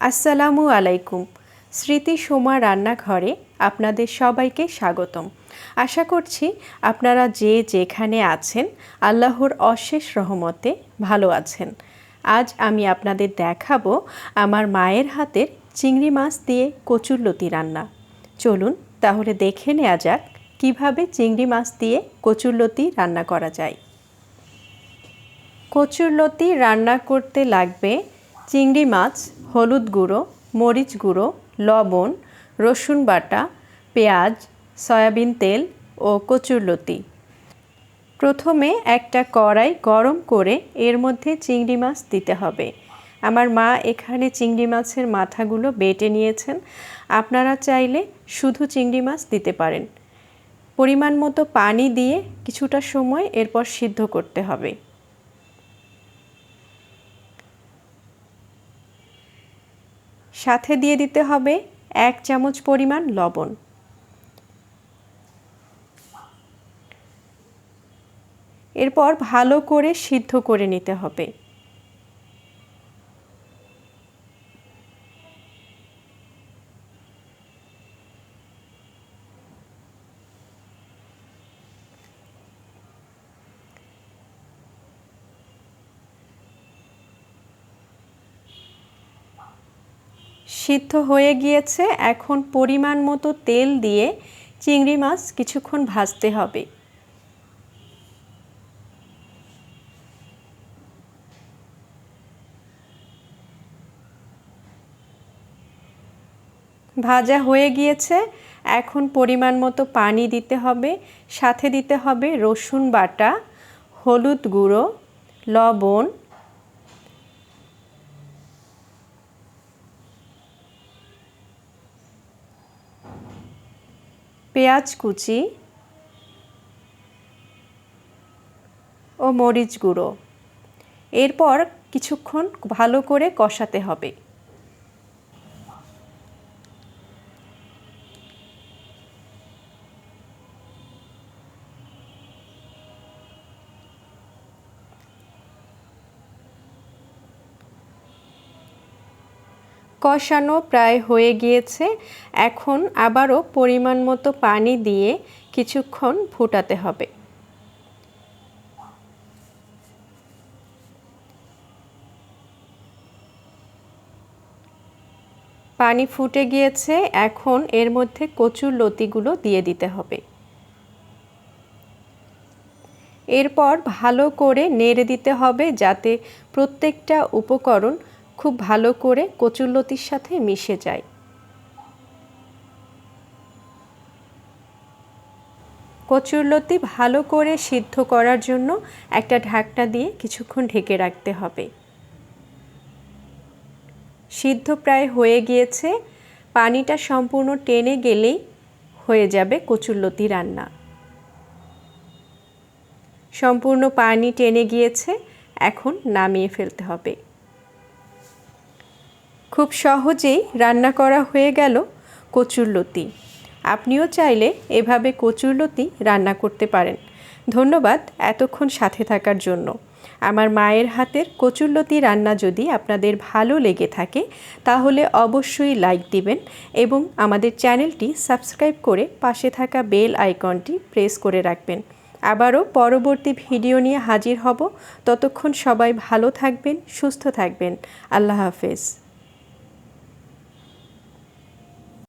আসসালামু আলাইকুম। স্মৃতি সোমা রান্নাঘরে আপনাদের সবাইকে স্বাগতম। আশা করছি আপনারা যে যেখানে আছেন আল্লাহর অশেষ রহমতে ভালো আছেন। আজ আমি আপনাদের দেখাবো আমার মায়ের হাতের চিংড়ি মাছ দিয়ে কচুর লতি রান্না। চলুন তাহলে দেখে নেওয়া যাক কিভাবে চিংড়ি মাছ দিয়ে কচুর লতি রান্না করা যায়। কচুর লতি রান্না করতে লাগবে চিংড়ি মাছ, হলুদ গুঁড়ো, মরিচ গুঁড়ো, লবণ, রসুন বাটা, পেঁয়াজ, সয়াবিন তেল ও কচুর লতি। প্রথমে একটা কড়াই গরম করে এর মধ্যে চিংড়ি মাছ দিতে হবে। আমার মা এখানে চিংড়ি মাছের মাথাগুলো বেটে নিয়েছেন। আপনারা চাইলে শুধু চিংড়ি মাছ দিতে পারেন। পরিমাণ মতো পানি দিয়ে কিছুটা সময় এরপর সিদ্ধ করতে হবে। সাথে দিয়ে দিতে হবে 1 চামচ পরিমাণ লবণ। এরপর ভালো করে সিদ্ধ করে নিতে হবে। সিদ্ধ হয়ে গিয়েছে। এখন পরিমাণ মতো তেল দিয়ে চিংড়ি মাছ কিছুক্ষণ ভাজতে হবে। ভাজা হয়ে গিয়েছে। এখন পরিমাণ মতো পানি দিতে হবে। সাথে দিতে হবে রসুন বাটা, হলুদ গুঁড়ো, লবণ, পেঁয়াজ কুচি ও মরিচ গুঁড়ো। এরপর কিছুক্ষণ ভালো করে কষাতে হবে। কষানো প্রায় হয়ে গিয়েছে। এখন আবারও পরিমাণ মতো পানি দিয়ে কিছুক্ষণ ফুটাতে হবে। পানি ফুটে গিয়েছে। এখন এর মধ্যে কচুর লতিগুলো দিয়ে দিতে হবে। এরপর ভালো করে নেড়ে দিতে হবে যাতে প্রত্যেকটা উপকরণ খুব ভালো করে কচুর লতির সাথে মিশে যায়। কচুর লতি ভালো করে সিদ্ধ করার জন্য একটা ঢাকনা দিয়ে কিছুক্ষণ ঢেকে রাখতে হবে। সিদ্ধ প্রায় হয়ে গিয়েছে। পানিটা সম্পূর্ণ টেনে গেলেই হয়ে যাবে কচুর লতি রান্না। সম্পূর্ণ পানি টেনে গিয়েছে। এখন নামিয়ে ফেলতে হবে। খুব সহজেই রান্না করা হয়ে গেল কচুর লতি। আপনিও চাইলে এভাবে কচুর লতি রান্না করতে পারেন। ধন্যবাদ এতক্ষণ সাথে থাকার জন্য। আমার মায়ের হাতের কচুর লতি রান্না যদি আপনাদের ভালো লেগে থাকে তাহলে অবশ্যই লাইক দিবেন এবং আমাদের চ্যানেলটি সাবস্ক্রাইব করে পাশে থাকা বেল আইকনটি প্রেস করে রাখবেন। আবারও পরবর্তী ভিডিও নিয়ে হাজির হব। ততক্ষণ সবাই ভালো থাকবেন, সুস্থ থাকবেন। আল্লাহ হাফেজ।